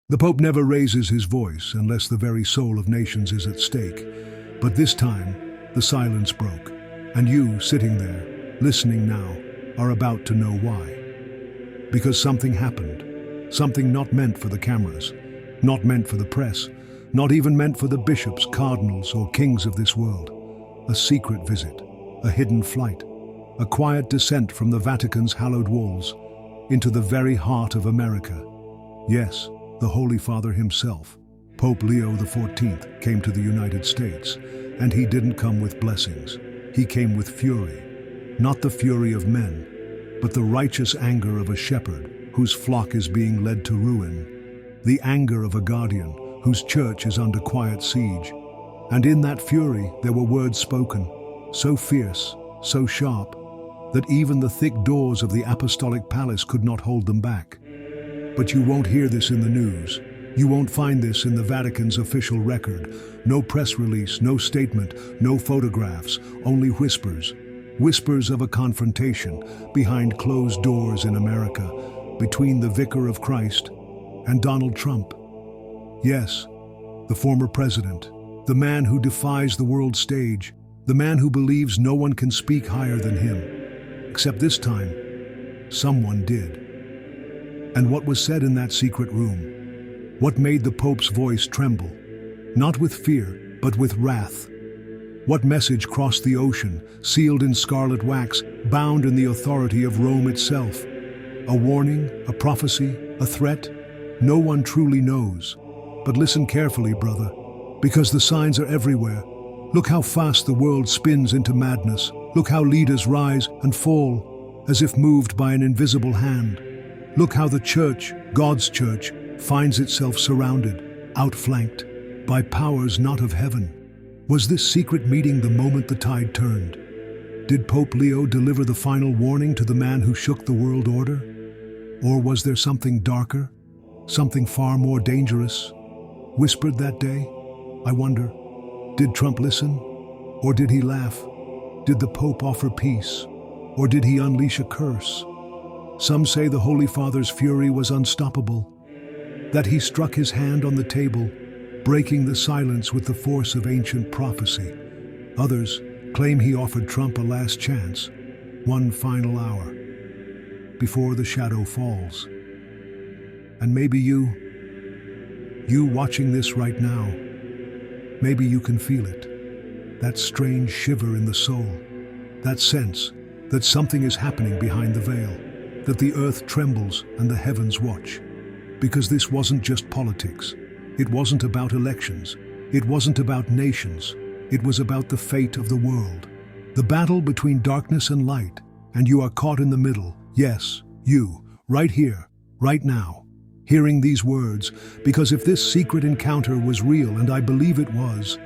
The Pope never raises his voice unless the very soul of nations is at stake. But this time, the silence broke, and you, sitting there, listening now, are about to know why. Because something happened, something not meant for the cameras, not meant for the press, not even meant for the bishops, cardinals, or kings of this world. A secret visit, a hidden flight, a quiet descent from the Vatican's hallowed walls into the very heart of America. Yes, the Holy Father himself, Pope Leo XIV, came to the United States, and he didn't come with blessings. He came with fury, not the fury of men, but the righteous anger of a shepherd whose flock is being led to ruin, the anger of a guardian whose church is under quiet siege. And in that fury there were words spoken, so fierce, so sharp, that even the thick doors of the apostolic palace could not hold them back. But you won't hear this in the news. You won't find this in the Vatican's official record. No press release, no statement, no photographs, only whispers. Whispers of a confrontation behind closed doors in America, between the Vicar of Christ and Donald Trump. Yes, the former president, the man who defies the world stage, the man who believes no one can speak higher than him. Except this time, someone did. And what was said in that secret room? What made the Pope's voice tremble? Not with fear, but with wrath. What message crossed the ocean, sealed in scarlet wax, bound in the authority of Rome itself? A warning, a prophecy, a threat? No one truly knows. But listen carefully, brother, because the signs are everywhere. Look how fast the world spins into madness. Look how leaders rise and fall, as if moved by an invisible hand. Look how the church, God's church, finds itself surrounded, outflanked, by powers not of heaven. Was this secret meeting the moment the tide turned? Did Pope Leo deliver the final warning to the man who shook the world order? Or was there something darker, something far more dangerous, whispered that day? I wonder, did Trump listen? Or did he laugh? Did the Pope offer peace? Or did he unleash a curse? Some say the Holy Father's fury was unstoppable, that he struck his hand on the table, breaking the silence with the force of ancient prophecy. Others claim he offered Trump a last chance, one final hour, before the shadow falls. And maybe you watching this right now, maybe you can feel it, that strange shiver in the soul, that sense that something is happening behind the veil, that the earth trembles and the heavens watch. Because this wasn't just politics. It wasn't about elections. It wasn't about nations. It was about the fate of the world. The battle between darkness and light, and you are caught in the middle. Yes, you, right here, right now, hearing these words, because if this secret encounter was real, and I believe it was,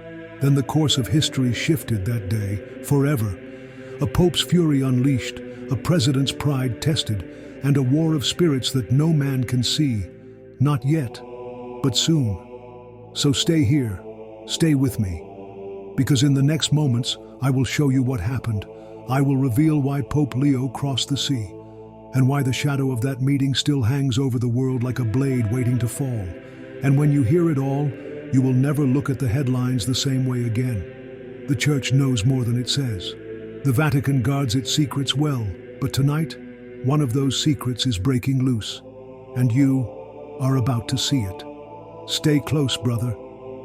then the course of history shifted that day, forever. A pope's fury unleashed, a president's pride tested, and a war of spirits that no man can see. Not yet, but soon. So stay here, stay with me, because in the next moments I will show you what happened. I will reveal why Pope Leo crossed the sea, and why the shadow of that meeting still hangs over the world like a blade waiting to fall. And when you hear it all, you will never look at the headlines the same way again. The Church knows more than it says. The Vatican guards its secrets well, but tonight, one of those secrets is breaking loose, and you are about to see it. Stay close, brother.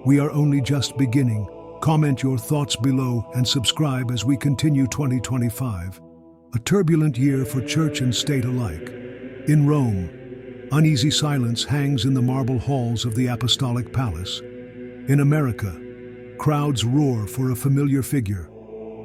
We are only just beginning. Comment your thoughts below and subscribe as we continue 2025, a turbulent year for church and state alike. In Rome, uneasy silence hangs in the marble halls of the Apostolic Palace. In America, crowds roar for a familiar figure,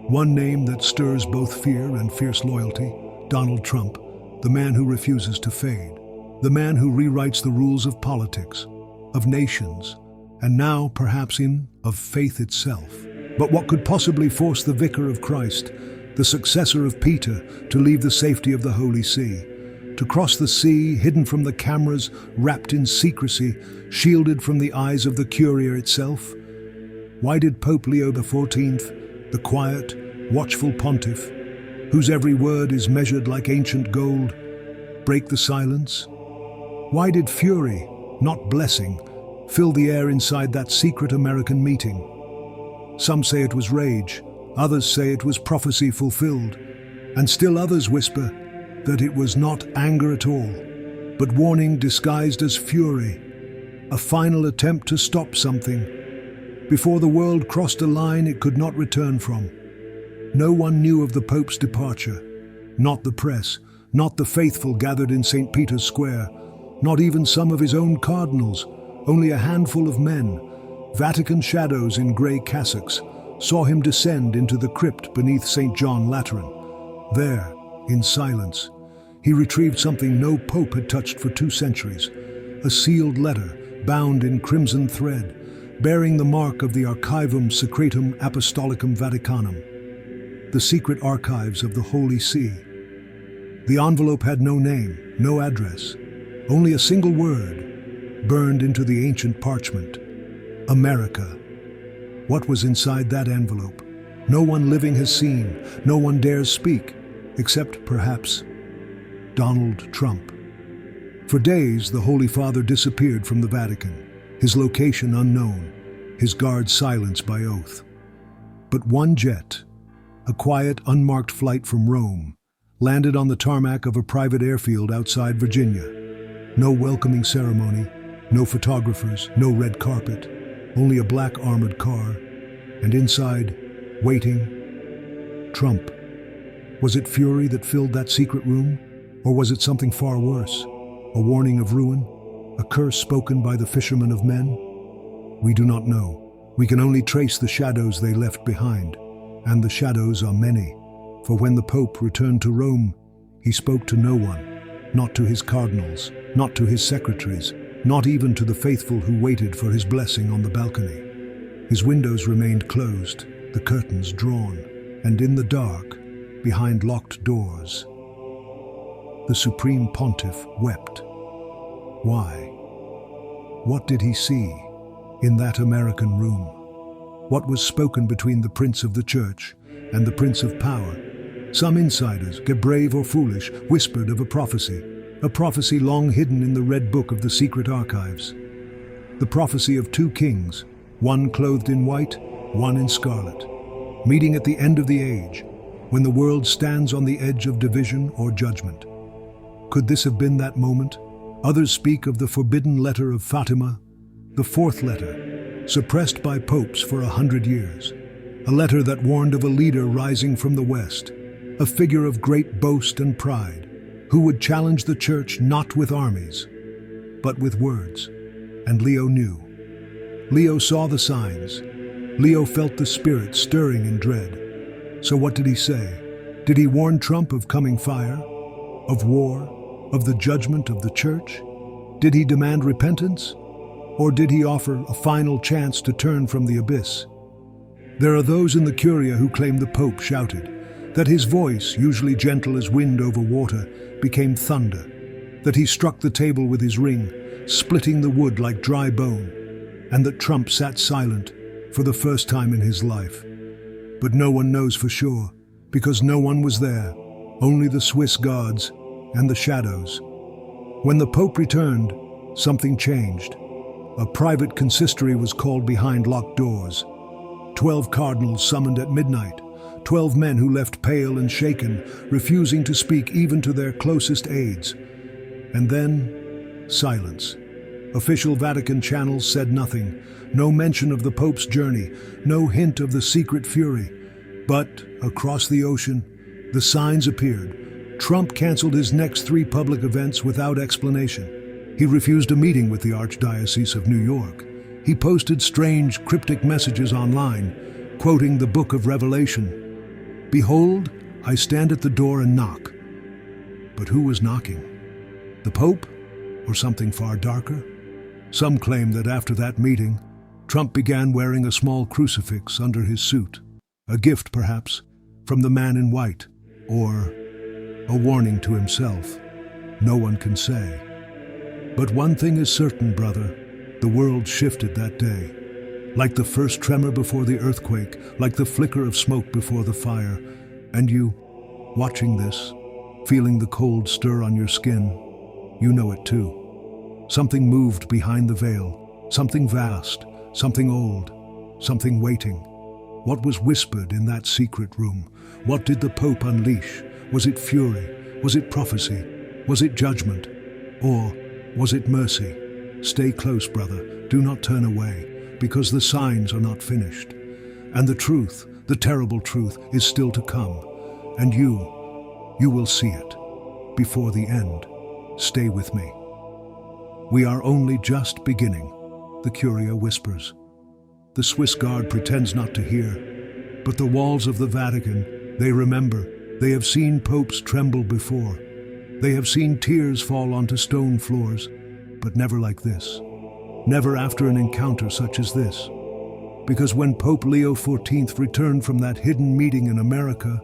one name that stirs both fear and fierce loyalty: Donald Trump, the man who refuses to fade, the man who rewrites the rules of politics, of nations, and now, perhaps, of faith itself. But what could possibly force the Vicar of Christ, the successor of Peter, to leave the safety of the Holy See, to cross the sea, hidden from the cameras, wrapped in secrecy, shielded from the eyes of the Curia itself? Why did Pope Leo XIV, the quiet, watchful pontiff, whose every word is measured like ancient gold, break the silence? Why did fury, not blessing, filled the air inside that secret American meeting. Some say it was rage, others say it was prophecy fulfilled, and still others whisper that it was not anger at all, but warning disguised as fury, a final attempt to stop something before the world crossed a line it could not return from. No one knew of the Pope's departure, not the press, not the faithful gathered in St. Peter's Square, not even some of his own cardinals. Only a handful of men, Vatican shadows in grey cassocks, saw him descend into the crypt beneath St. John Lateran. There, in silence, he retrieved something no pope had touched for 2 centuries, a sealed letter bound in crimson thread, bearing the mark of the Archivum Secretum Apostolicum Vaticanum, the secret archives of the Holy See. The envelope had no name, no address, only a single word, burned into the ancient parchment: America. What was inside that envelope? No one living has seen, no one dares speak, except perhaps Donald Trump. For days, the Holy Father disappeared from the Vatican, his location unknown, his guards silenced by oath. But one jet, a quiet, unmarked flight from Rome, landed on the tarmac of a private airfield outside Virginia. No welcoming ceremony, no photographers, no red carpet, only a black armored car, and inside, waiting, Trump. Was it fury that filled that secret room, or was it something far worse? A warning of ruin? A curse spoken by the fishermen of men? We do not know. We can only trace the shadows they left behind, and the shadows are many. For when the Pope returned to Rome, he spoke to no one, not to his cardinals, not to his secretaries, not even to the faithful who waited for his blessing on the balcony. His windows remained closed, the curtains drawn, and in the dark, behind locked doors, the Supreme Pontiff wept. Why? What did he see in that American room? What was spoken between the Prince of the Church and the Prince of Power? Some insiders, get brave or foolish, whispered of a prophecy long hidden in the red book of the secret archives. The prophecy of 2 kings, one clothed in white, one in scarlet, meeting at the end of the age, when the world stands on the edge of division or judgment. Could this have been that moment? Others speak of the forbidden letter of Fatima, the 4th letter, suppressed by popes for 100 years. A letter that warned of a leader rising from the West, a figure of great boast and pride, who would challenge the church not with armies, but with words. And Leo knew. Leo saw the signs. Leo felt the spirit stirring in dread. So what did he say? Did he warn Trump of coming fire, of war, of the judgment of the church? Did he demand repentance? Or did he offer a final chance to turn from the abyss? There are those in the Curia who claim the Pope shouted, that his voice, usually gentle as wind over water, became thunder, that he struck the table with his ring, splitting the wood like dry bone, and that Trump sat silent for the first time in his life. But no one knows for sure, because no one was there, only the Swiss guards and the shadows. When the Pope returned, something changed. A private consistory was called behind locked doors. 12 cardinals summoned at midnight, 12 men who left pale and shaken, refusing to speak even to their closest aides. And then, silence. Official Vatican channels said nothing, no mention of the Pope's journey, no hint of the secret fury. But, across the ocean, the signs appeared. Trump canceled his next 3 public events without explanation. He refused a meeting with the Archdiocese of New York. He posted strange, cryptic messages online, quoting the Book of Revelation. "Behold, I stand at the door and knock." But who was knocking? The Pope, or something far darker? Some claim that after that meeting, Trump began wearing a small crucifix under his suit, a gift perhaps, from the man in white, or a warning to himself. No one can say. But one thing is certain, brother, the world shifted that day. Like the first tremor before the earthquake, like the flicker of smoke before the fire. And you, watching this, feeling the cold stir on your skin, you know it too. Something moved behind the veil, something vast, something old, something waiting. What was whispered in that secret room? What did the Pope unleash? Was it fury? Was it prophecy? Was it judgment? Or was it mercy? Stay close, brother. Do not turn away, because the signs are not finished. And the truth, the terrible truth, is still to come. And you will see it. Before the end, stay with me. We are only just beginning, the Curia whispers. The Swiss Guard pretends not to hear, but the walls of the Vatican, they remember. They have seen popes tremble before. They have seen tears fall onto stone floors, but never like this. Never after an encounter such as this. Because when Pope Leo XIV returned from that hidden meeting in America,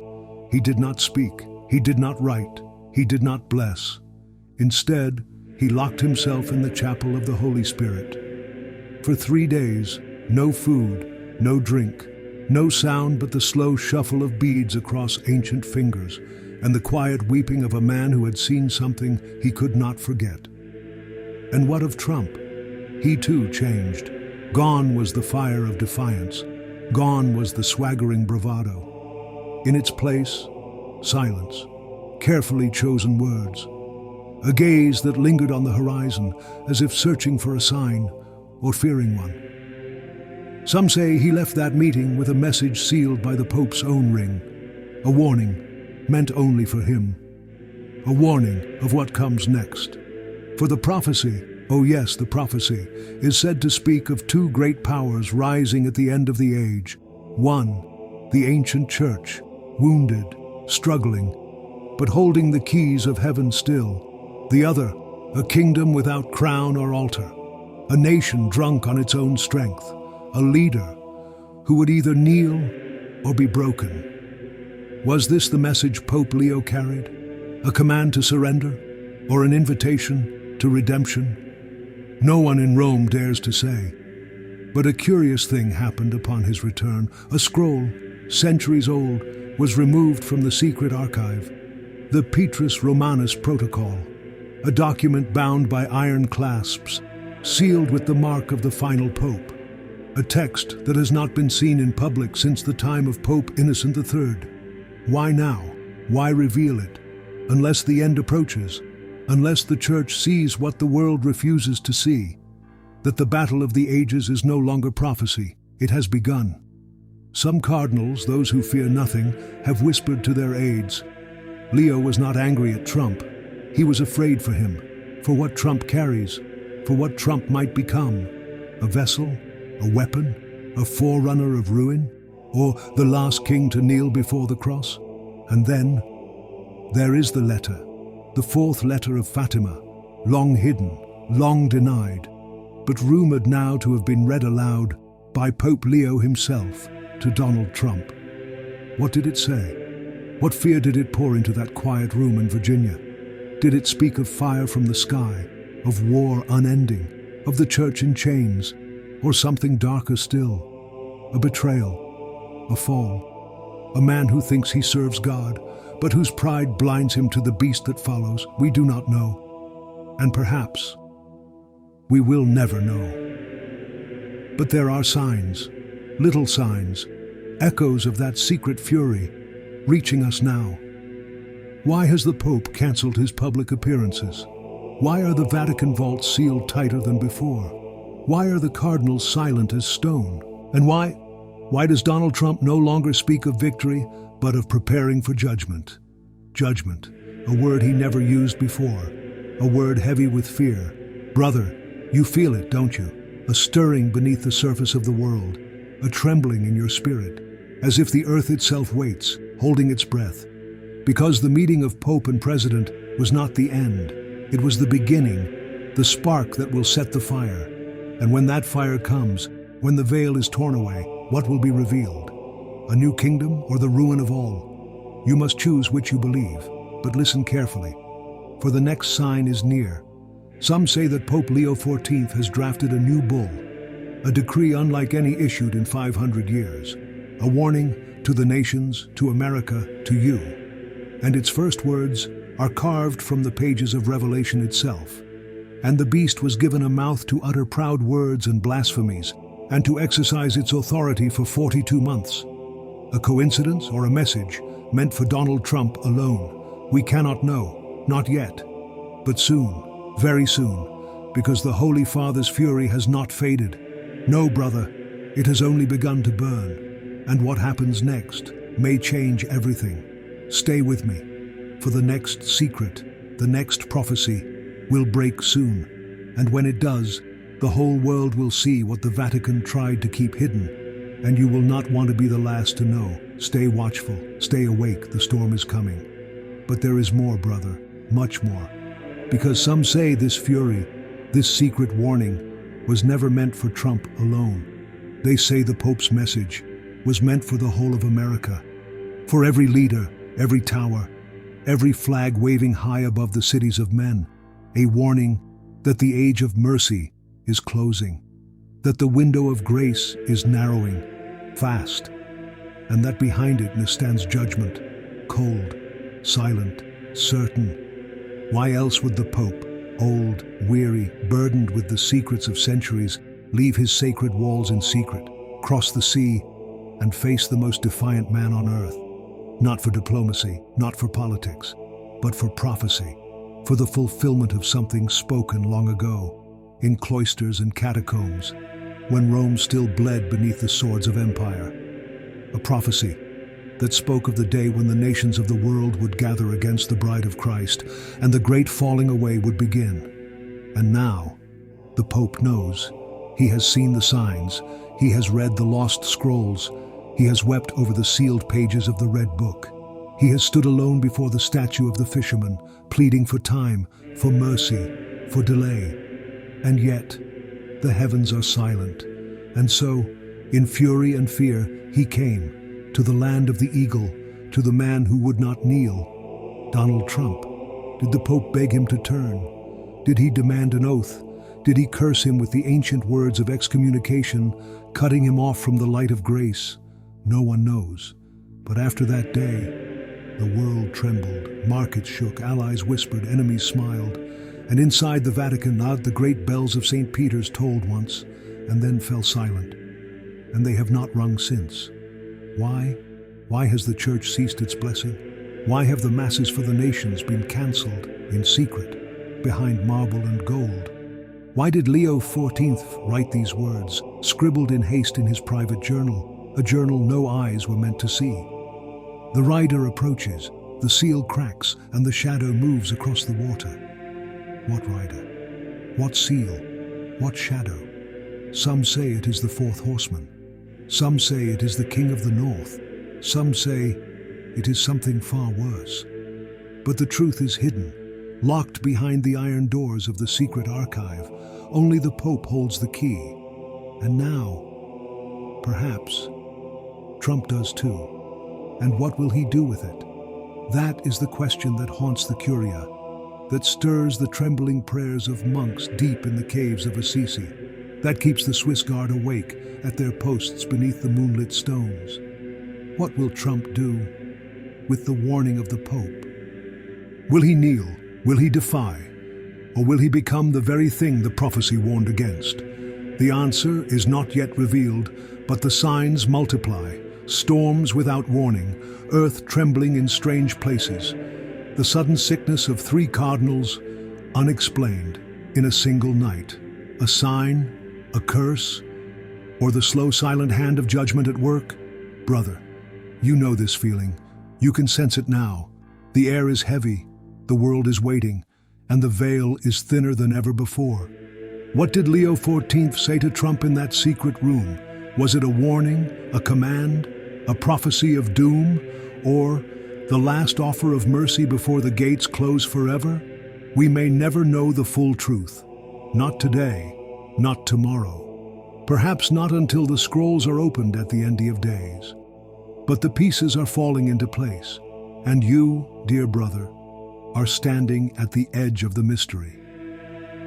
he did not speak, he did not write, he did not bless. Instead, he locked himself in the chapel of the Holy Spirit. For 3 days, no food, no drink, no sound but the slow shuffle of beads across ancient fingers, and the quiet weeping of a man who had seen something he could not forget. And what of Trump? He too changed. Gone was the fire of defiance. Gone was the swaggering bravado. In its place, silence, carefully chosen words. A gaze that lingered on the horizon, as if searching for a sign or fearing one. Some say he left that meeting with a message sealed by the Pope's own ring. A warning, meant only for him. A warning of what comes next. For the prophecy, oh yes, the prophecy, is said to speak of 2 great powers rising at the end of the age. One, the ancient church, wounded, struggling, but holding the keys of heaven still. The other, a kingdom without crown or altar, a nation drunk on its own strength, a leader who would either kneel or be broken. Was this the message Pope Leo carried? A command to surrender, or an invitation to redemption? No one in Rome dares to say. But a curious thing happened upon his return. A scroll, centuries old, was removed from the secret archive, the Petrus Romanus Protocol, a document bound by iron clasps, sealed with the mark of the final pope, a text that has not been seen in public since the time of Pope Innocent III. Why now? Why reveal it? Unless the end approaches, unless the Church sees what the world refuses to see, that the battle of the ages is no longer prophecy, it has begun. Some cardinals, those who fear nothing, have whispered to their aides. Leo was not angry at Trump. He was afraid for him, for what Trump carries, for what Trump might become. A vessel, a weapon, a forerunner of ruin, or the last king to kneel before the cross. And then, there is the letter, the 4th letter of Fatima, long hidden, long denied, but rumored now to have been read aloud by Pope Leo himself to Donald Trump. What did it say? What fear did it pour into that quiet room in Virginia? Did it speak of fire from the sky, of war unending, of the church in chains, or something darker still? A betrayal, a fall, a man who thinks he serves God, but whose pride blinds him to the beast that follows? We do not know. And perhaps we will never know. But there are signs, little signs, echoes of that secret fury, reaching us now. Why has the Pope cancelled his public appearances? Why are the Vatican vaults sealed tighter than before? Why are the cardinals silent as stone? And why does Donald Trump no longer speak of victory, but of preparing for judgment? Judgment, a word he never used before, a word heavy with fear. Brother, you feel it, don't you? A stirring beneath the surface of the world, a trembling in your spirit, as if the earth itself waits, holding its breath. Because the meeting of Pope and President was not the end. It was the beginning, the spark that will set the fire. And when that fire comes, when the veil is torn away, what will be revealed? A new kingdom or the ruin of all? You must choose which you believe, but listen carefully, for the next sign is near. Some say that Pope Leo XIV has drafted a new bull, a decree unlike any issued in 500 years, a warning to the nations, to America, to you. And its first words are carved from the pages of Revelation itself. And the beast was given a mouth to utter proud words and blasphemies, and to exercise its authority for 42 months. A coincidence or a message meant for Donald Trump alone? We cannot know, not yet. But soon, very soon, because the Holy Father's fury has not faded. No, brother, it has only begun to burn. And what happens next may change everything. Stay with me, for the next secret, the next prophecy, will break soon. And when it does, the whole world will see what the Vatican tried to keep hidden. And you will not want to be the last to know. Stay watchful, stay awake, the storm is coming. But there is more, brother, much more. Because some say this fury, this secret warning, was never meant for Trump alone. They say the Pope's message was meant for the whole of America, for every leader, every tower, every flag waving high above the cities of men, a warning that the age of mercy is closing, that the window of grace is narrowing fast, and that behind it stands judgment, cold, silent, certain. Why else would the Pope, old, weary, burdened with the secrets of centuries, leave his sacred walls in secret, cross the sea, and face the most defiant man on earth? Not for diplomacy, not for politics, but for prophecy, for the fulfillment of something spoken long ago, in cloisters and catacombs, when Rome still bled beneath the swords of empire. A prophecy that spoke of the day when the nations of the world would gather against the bride of Christ, and the great falling away would begin. And now, the Pope knows. He has seen the signs. He has read the lost scrolls. He has wept over the sealed pages of the Red Book. He has stood alone before the statue of the fisherman, pleading for time, for mercy, for delay. And yet, the heavens are silent. And so, in fury and fear, he came to the land of the eagle, to the man who would not kneel, Donald Trump. Did the Pope beg him to turn? Did he demand an oath? Did he curse him with the ancient words of excommunication, cutting him off from the light of grace? No one knows. But after that day, the world trembled, markets shook, allies whispered, enemies smiled, and inside the Vatican the great bells of St. Peter's tolled once, and then fell silent. And they have not rung since. Why? Why has the Church ceased its blessing? Why have the Masses for the nations been cancelled in secret, behind marble and gold? Why did Leo XIV write these words, scribbled in haste in his private journal, a journal no eyes were meant to see? The rider approaches, the seal cracks, and the shadow moves across the water. What rider? What seal? What shadow? Some say it is the fourth horseman. Some say it is the King of the North. Some say it is something far worse. But the truth is hidden, locked behind the iron doors of the secret archive. Only the Pope holds the key. And now, perhaps, Trump does too. And what will he do with it? That is the question that haunts the Curia, that stirs the trembling prayers of monks deep in the caves of Assisi, that keeps the Swiss Guard awake at their posts beneath the moonlit stones. What will Trump do with the warning of the Pope? Will he kneel? Will he defy? Or will he become the very thing the prophecy warned against? The answer is not yet revealed, but the signs multiply. Storms without warning, earth trembling in strange places, the sudden sickness of 3 cardinals, unexplained, in a single night. A sign, a curse, or the slow, silent hand of judgment at work? Brother, you know this feeling. You can sense it now. The air is heavy, the world is waiting, and the veil is thinner than ever before. What did Leo XIV say to Trump in that secret room? Was it a warning, a command, a prophecy of doom, or the last offer of mercy before the gates close forever? We may never know the full truth. Not today, not tomorrow. Perhaps not until the scrolls are opened at the end of days. But the pieces are falling into place, and you, dear brother, are standing at the edge of the mystery.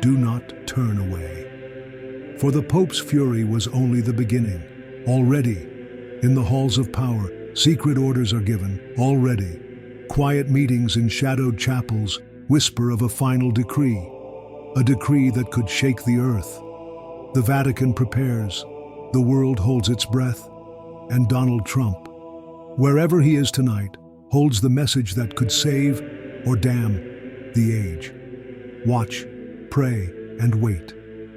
Do not turn away. For the Pope's fury was only the beginning. Already, in the halls of power, secret orders are given. Already, quiet meetings in shadowed chapels whisper of a final decree. a decree that could shake the earth. The Vatican prepares, the world holds its breath, and Donald Trump, wherever he is tonight, holds the message that could save or damn the age. Watch, pray, and wait,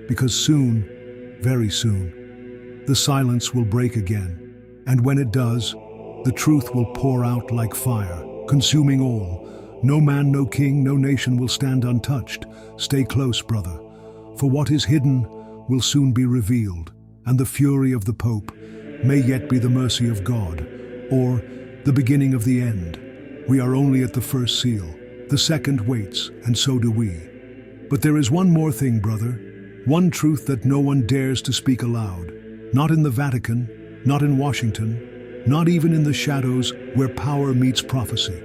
because soon, very soon, the silence will break again, and when it does, the truth will pour out like fire, consuming all. No man, no king, no nation will stand untouched. Stay close, brother, for what is hidden will soon be revealed, and the fury of the Pope may yet be the mercy of God, or the beginning of the end. We are only at the first seal. The second waits, and so do we. But there is one more thing, brother, one truth that no one dares to speak aloud. Not in the Vatican, not in Washington, not even in the shadows where power meets prophecy.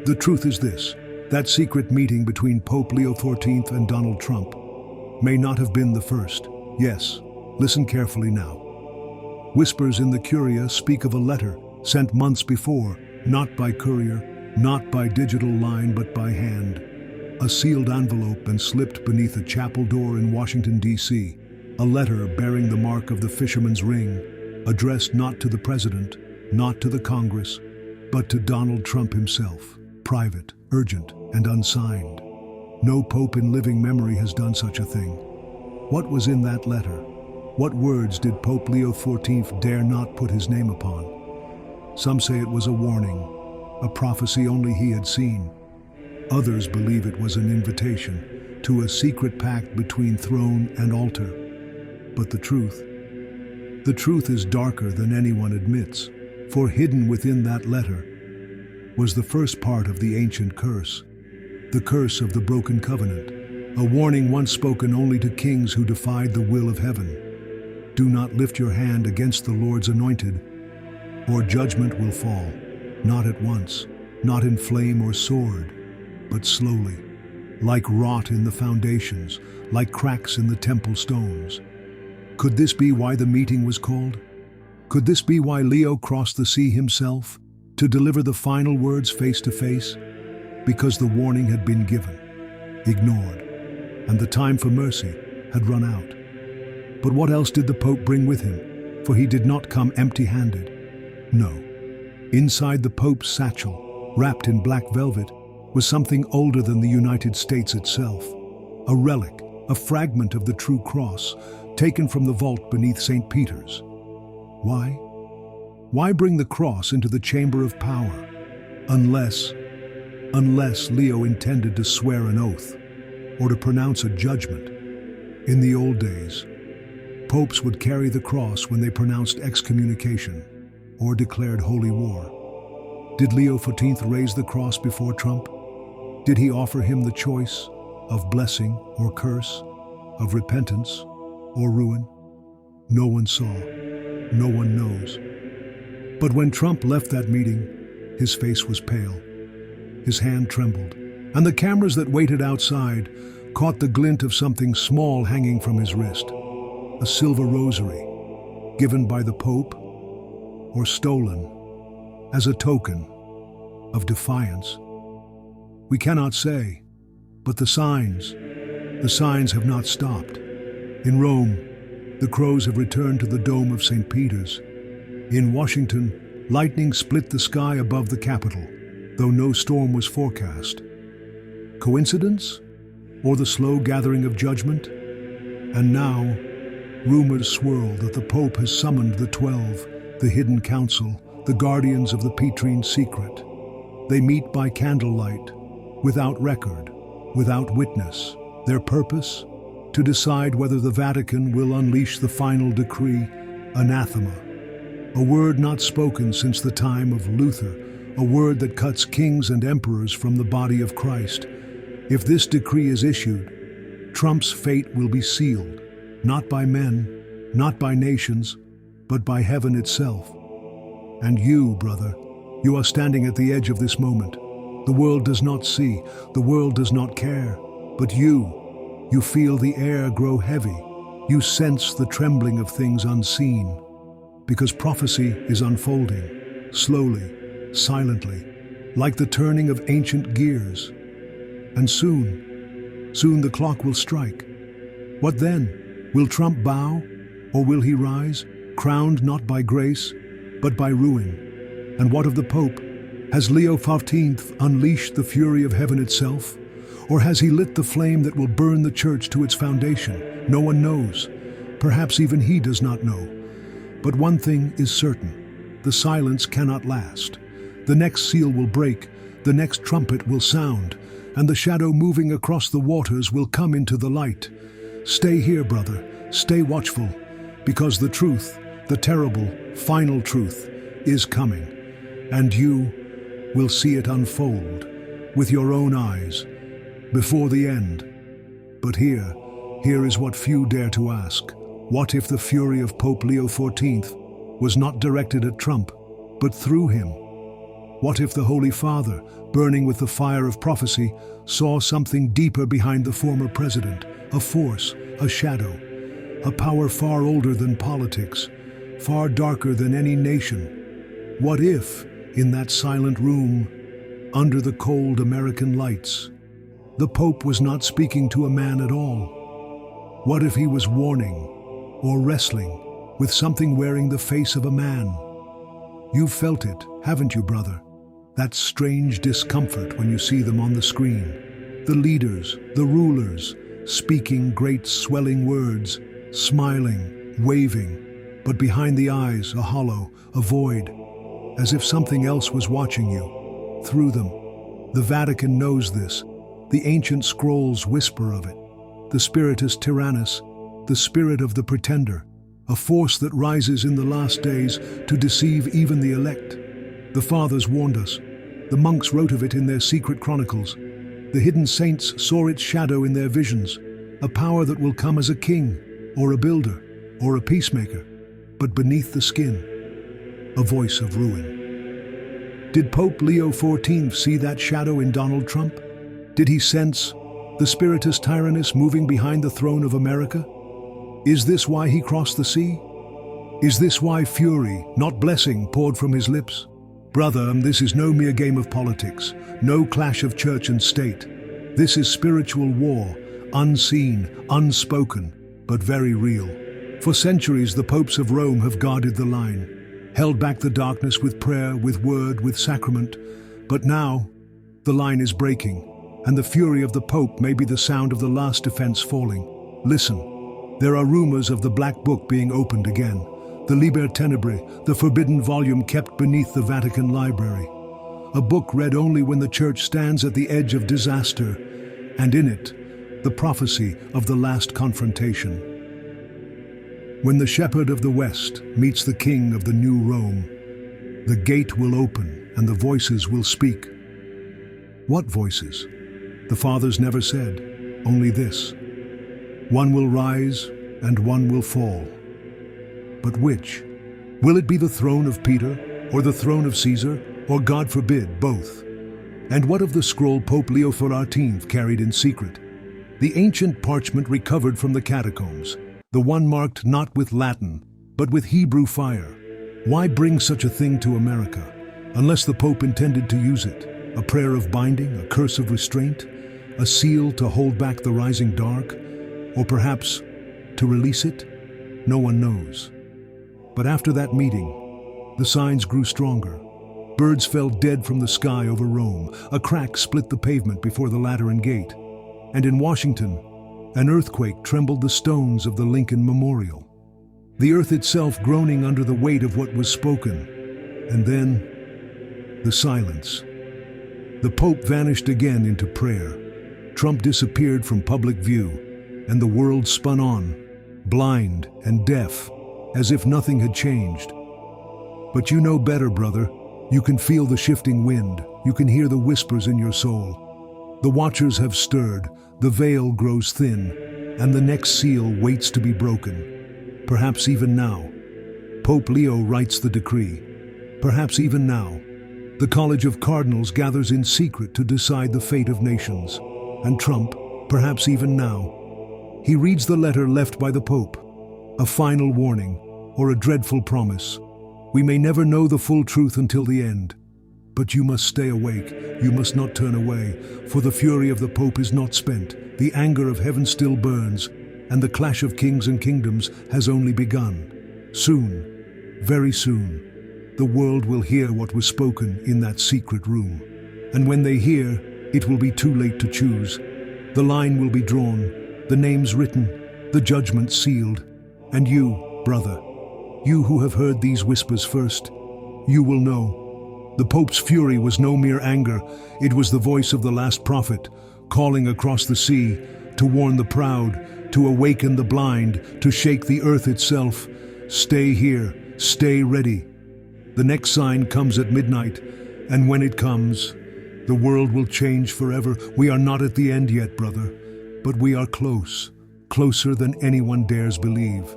The truth is this: that secret meeting between Pope Leo XIV and Donald Trump may not have been the first. Yes, listen carefully now. Whispers in the Curia speak of a letter sent months before, not by courier, not by digital line, but by hand. A sealed envelope and slipped beneath a chapel door in Washington, D.C. A letter bearing the mark of the fisherman's ring, addressed not to the president, not to the Congress, but to Donald Trump himself. Private, urgent, and unsigned. No pope in living memory has done such a thing. What was in that letter? What words did Pope Leo XIV dare not put his name upon? Some say it was a warning, a prophecy only he had seen. Others believe it was an invitation to a secret pact between throne and altar. But the truth is darker than anyone admits, for hidden within that letter was the first part of the ancient curse, the curse of the broken covenant, a warning once spoken only to kings who defied the will of heaven. Do not lift your hand against the Lord's anointed, or judgment will fall, not at once, not in flame or sword, but slowly, like rot in the foundations, like cracks in the temple stones. Could this be why the meeting was called? Could this be why Leo crossed the sea himself, to deliver the final words face to face? Because the warning had been given, ignored, and the time for mercy had run out. But what else did the Pope bring with him? For he did not come empty-handed. No. Inside the Pope's satchel, wrapped in black velvet, was something older than the United States itself. A relic, a fragment of the true cross, taken from the vault beneath St. Peter's. Why? Why bring the cross into the chamber of power? Unless Leo intended to swear an oath, or to pronounce a judgment. In the old days, popes would carry the cross when they pronounced excommunication, or declared holy war. Did Leo XIV raise the cross before Trump? Did he offer him the choice of blessing or curse, of repentance or ruin? No one saw, no one knows. But when Trump left that meeting, his face was pale, his hand trembled, and the cameras that waited outside caught the glint of something small hanging from his wrist. A silver rosary, given by the Pope, or stolen as a token of defiance. We cannot say, but the signs have not stopped. In Rome, the crows have returned to the dome of St. Peter's. In Washington, lightning split the sky above the Capitol, though no storm was forecast. Coincidence? Or the slow gathering of judgment? And now, rumors swirl that the Pope has summoned the 12, the hidden council, the guardians of the Petrine secret. They meet by candlelight, without record, without witness. Their purpose? To decide whether the Vatican will unleash the final decree, anathema. A word not spoken since the time of Luther, a word that cuts kings and emperors from the body of Christ. If this decree is issued, Trump's fate will be sealed, not by men, not by nations, but by heaven itself. And you, brother, you are standing at the edge of this moment. The world does not see, the world does not care, but you feel the air grow heavy. You sense the trembling of things unseen, because prophecy is unfolding, slowly, silently, like the turning of ancient gears. And soon, Soon the clock will strike. What then? Will Trump bow? Or will he rise, crowned not by grace, but by ruin? And what of the Pope? Has Leo XIV unleashed the fury of heaven itself? Or has he lit the flame that will burn the church to its foundation? No one knows. Perhaps even he does not know. But one thing is certain: the silence cannot last. The next seal will break, the next trumpet will sound, and the shadow moving across the waters will come into the light. Stay here, brother, stay watchful, because the truth, the terrible, final truth, is coming, and you will see it unfold with your own eyes before the end. But here is what few dare to ask. What if the fury of Pope Leo XIV was not directed at Trump, but through him? What if the Holy Father, burning with the fire of prophecy, saw something deeper behind the former president, a force, a shadow, a power far older than politics, far darker than any nation? What if, in that silent room, under the cold American lights, the Pope was not speaking to a man at all? What if he was warning or wrestling with something wearing the face of a man? You've felt it, haven't you, brother? That strange discomfort when you see them on the screen. The leaders, the rulers, speaking great swelling words, smiling, waving, but behind the eyes a hollow, a void, as if something else was watching you, through them. The Vatican knows this. The ancient scrolls whisper of it. The Spiritus Tyrannus, the spirit of the pretender, a force that rises in the last days to deceive even the elect. The fathers warned us. The monks wrote of it in their secret chronicles. The hidden saints saw its shadow in their visions, a power that will come as a king, or a builder, or a peacemaker, but beneath the skin, a voice of ruin. Did Pope Leo XIV see that shadow in Donald Trump? Did he sense the Spiritus Tyrannus moving behind the throne of America? Is this why he crossed the sea? Is this why fury, not blessing, poured from his lips? Brother, this is no mere game of politics, no clash of church and state. This is spiritual war, unseen, unspoken, but very real. For centuries, the popes of Rome have guarded the line, held back the darkness with prayer, with word, with sacrament. But now, the line is breaking, and the fury of the Pope may be the sound of the last defense falling. Listen, there are rumors of the Black Book being opened again. The Liber Tenebrae, the forbidden volume kept beneath the Vatican library. A book read only when the Church stands at the edge of disaster, and in it, the prophecy of the last confrontation. When the shepherd of the West meets the king of the new Rome, the gate will open and the voices will speak. What voices? The fathers never said, only this: one will rise and one will fall. But which? Will it be the throne of Peter, or the throne of Caesar, or, God forbid, both? And what of the scroll Pope Leo XIV carried in secret? The ancient parchment recovered from the catacombs, the one marked not with Latin, but with Hebrew fire. Why bring such a thing to America, unless the Pope intended to use it? A prayer of binding, a curse of restraint, a seal to hold back the rising dark, or perhaps to release it? No one knows. But after that meeting, the signs grew stronger. Birds fell dead from the sky over Rome. A crack split the pavement before the Lateran Gate. And in Washington, an earthquake trembled the stones of the Lincoln Memorial. The earth itself groaning under the weight of what was spoken. And then, the silence. The Pope vanished again into prayer. Trump disappeared from public view, and the world spun on, blind and deaf, as if nothing had changed. But you know better, brother. You can feel the shifting wind. You can hear the whispers in your soul. The watchers have stirred, the veil grows thin, and the next seal waits to be broken. Perhaps even now, Pope Leo writes the decree. Perhaps even now, the College of Cardinals gathers in secret to decide the fate of nations. And Trump, perhaps even now, he reads the letter left by the Pope. A final warning, or a dreadful promise. We may never know the full truth until the end. But you must stay awake, you must not turn away, for the fury of the Pope is not spent, the anger of heaven still burns, and the clash of kings and kingdoms has only begun. Soon, very soon, the world will hear what was spoken in that secret room. And when they hear, it will be too late to choose. The line will be drawn, the names written, the judgment sealed. And you, brother, you who have heard these whispers first, you will know. The Pope's fury was no mere anger, it was the voice of the last prophet, calling across the sea, to warn the proud, to awaken the blind, to shake the earth itself. Stay here, stay ready. The next sign comes at midnight, and when it comes, the world will change forever. We are not at the end yet, brother, but we are close, closer than anyone dares believe.